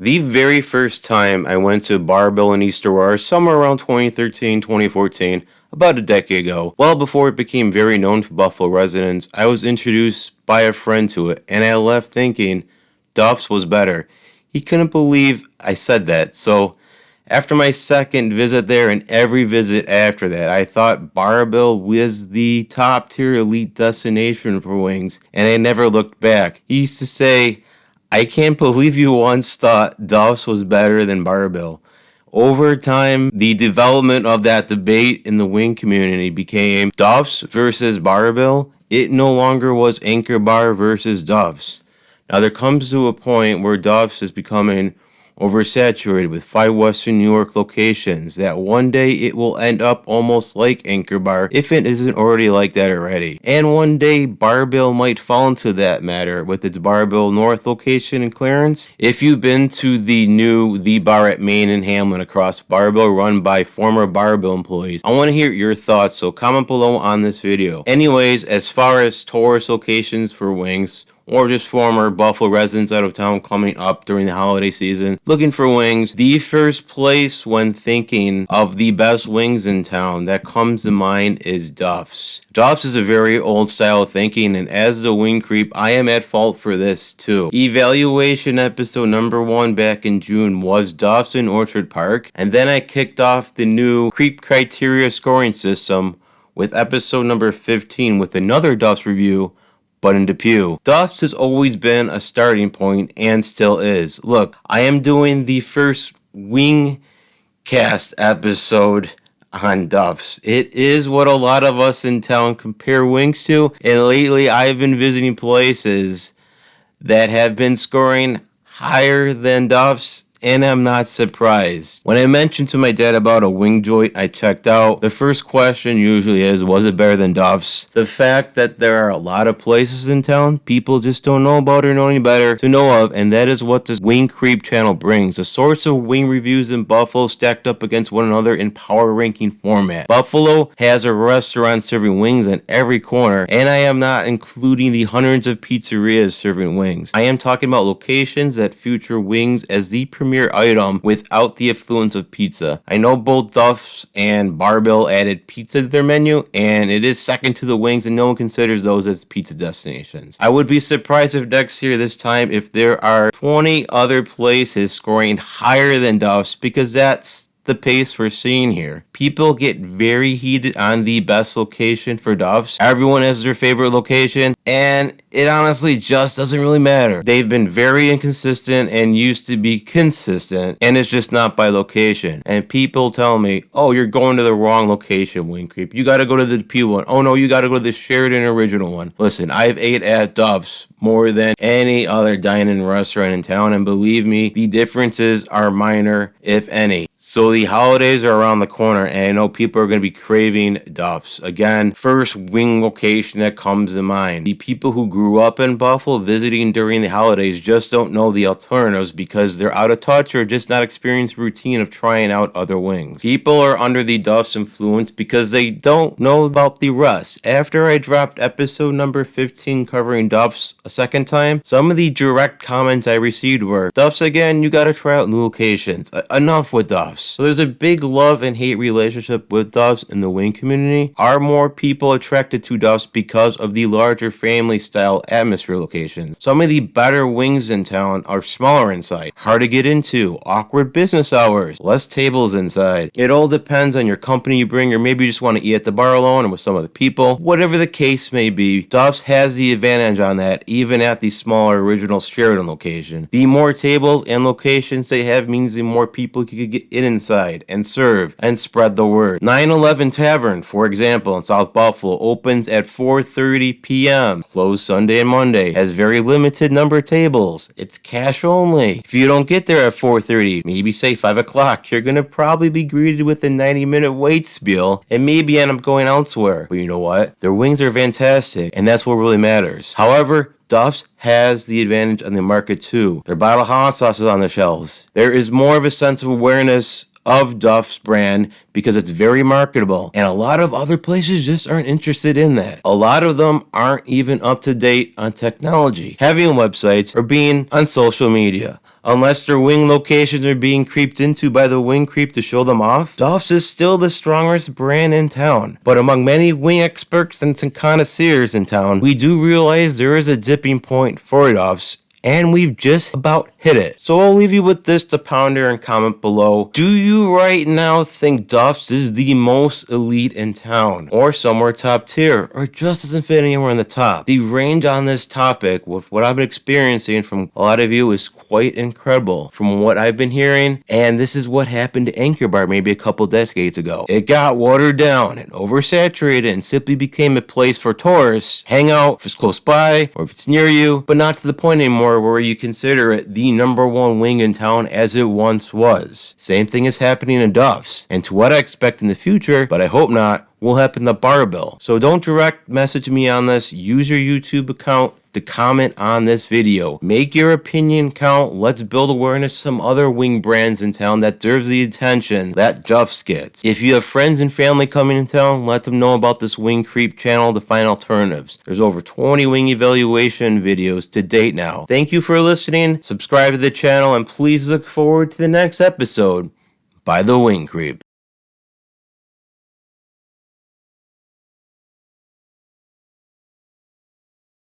The very first time I went to Barbell in East Aurora, somewhere around 2013, 2014, about a decade ago, well before it became very known to Buffalo residents, I was introduced by a friend to it, and I left thinking Duff's was better. He couldn't believe I said that, so after my second visit there and every visit after that, I thought Barbell was the top tier elite destination for wings, and I never looked back. He used to say, I can't believe you once thought Duff's was better than Barbell. Over time, the development of that debate in the wing community became Duff's versus Barbell. It no longer was Anchor Bar versus Duff's. Now there comes to a point where Duff's is becoming oversaturated with 5 Western New York locations that one day it will end up almost like Anchor Bar if it isn't already like that already. And one day Barbell might fall into that matter with its Barbell North location in Clarence. If you've been to the new The Bar at Main and Hamlin across Barbell run by former Barbell employees, I want to hear your thoughts, so comment below on this video. Anyways, as far as tourist locations for wings, or just former Buffalo residents out of town coming up during the holiday season looking for wings, the first place when thinking of the best wings in town that comes to mind is Duff's. Duff's is a very old style of thinking, and as the wing creep, I am at fault for this too. Evaluation episode number 1 back in June was Duff's in Orchard Park, and then I kicked off the new creep criteria scoring system with episode number 15 with another Duff's review, but in Depew. Duff's has always been a starting point and still is. Look, I am doing the first wing cast episode on Duff's. It is what a lot of us in town compare wings to, and lately I've been visiting places that have been scoring higher than Duff's, and I'm not surprised. When I mentioned to my dad about a wing joint I checked out, the first question usually is, was it better than Duff's? The fact that there are a lot of places in town people just don't know about or know any better to know of, and that is what this Wing Creep channel brings. The sorts of wing reviews in Buffalo stacked up against one another in power ranking format. Buffalo has a restaurant serving wings on every corner, and I am not including the hundreds of pizzerias serving wings. I am talking about locations that feature wings as the premier item without the affluence of pizza. I know both Duff's and Barbell added pizza to their menu, and it is second to the wings, and no one considers those as pizza destinations. I would be surprised if next year this time if there are 20 other places scoring higher than Duff's, because that's the pace we're seeing here. People get very heated on the best location for Duff's. Everyone has their favorite location, and it honestly just doesn't really matter. They've been very inconsistent and used to be consistent, and it's just not by location. And people tell me, oh, you're going to the wrong location, Wing Creep. You gotta go to the Depew one. Oh no, you gotta go to the Sheridan original one. Listen, I've ate at Duff's more than any other dine-in restaurant in town, and believe me, the differences are minor, if any. So the holidays are around the corner, and I know people are going to be craving Duff's. Again, first wing location that comes to mind. The people who grew up in Buffalo visiting during the holidays just don't know the alternatives because they're out of touch or just not experienced the routine of trying out other wings. People are under the Duff's influence because they don't know about the rest. After I dropped episode number 15 covering Duff's a second time, some of the direct comments I received were, Duff's again, you gotta try out new locations. Enough with Duff's. So there's a big love and hate relationship with Duff's in the wing community. Are more people attracted to Duff's because of the larger family style atmosphere locations? Some of the better wings in town are smaller inside, hard to get into, awkward business hours, less tables inside. It all depends on your company you bring, or maybe you just want to eat at the bar alone and with some other people. Whatever the case may be, Duff's has the advantage on that, even at the smaller original Sheridan location. The more tables and locations they have means the more people you could get inside and serve and spread the word. 911 Tavern, for example, in South Buffalo, opens at 4:30 p.m. Closed Sunday and Monday. Has very limited number of tables. It's cash only. If you don't get there at 4:30, maybe say 5 o'clock, you're gonna probably be greeted with a 90-minute wait spiel and maybe end up going elsewhere. But you know what? Their wings are fantastic, and that's what really matters. However, Duff's has the advantage on the market too. Their bottled hot sauce is on the shelves. There is more of a sense of awareness of Duff's brand because it's very marketable, and a lot of other places just aren't interested in that. A lot of them aren't even up to date on technology, having websites, or being on social media. Unless their wing locations are being creeped into by the wing creep to show them off, Duff's is still the strongest brand in town. But among many wing experts and some connoisseurs in town, we do realize there is a dipping point for Duff's, and we've just about hit it. So I'll leave you with this to ponder and comment below. Do you right now think Duff's is the most elite in town, or somewhere top tier, or just doesn't fit anywhere in the top? The range on this topic with what I've been experiencing from a lot of you is quite incredible from what I've been hearing, and this is what happened to Anchor Bar maybe a couple decades ago. It got watered down and oversaturated and simply became a place for tourists hang out if it's close by or if it's near you, but not to the point anymore where you consider it the number one wing in town as it once was. Same thing is happening in Duff's, and to what I expect in the future, but I hope not, will happen to Barbell. So don't direct message me on this. Use your YouTube account to comment on this video. Make your opinion count. Let's build awareness to some other wing brands in town that deserve the attention that Duff's gets. If you have friends and family coming in town, let them know about this Wing Creep channel to find alternatives. There's over 20 wing evaluation videos to date now. Thank you for listening. Subscribe to the channel and please look forward to the next episode by the Wing Creep.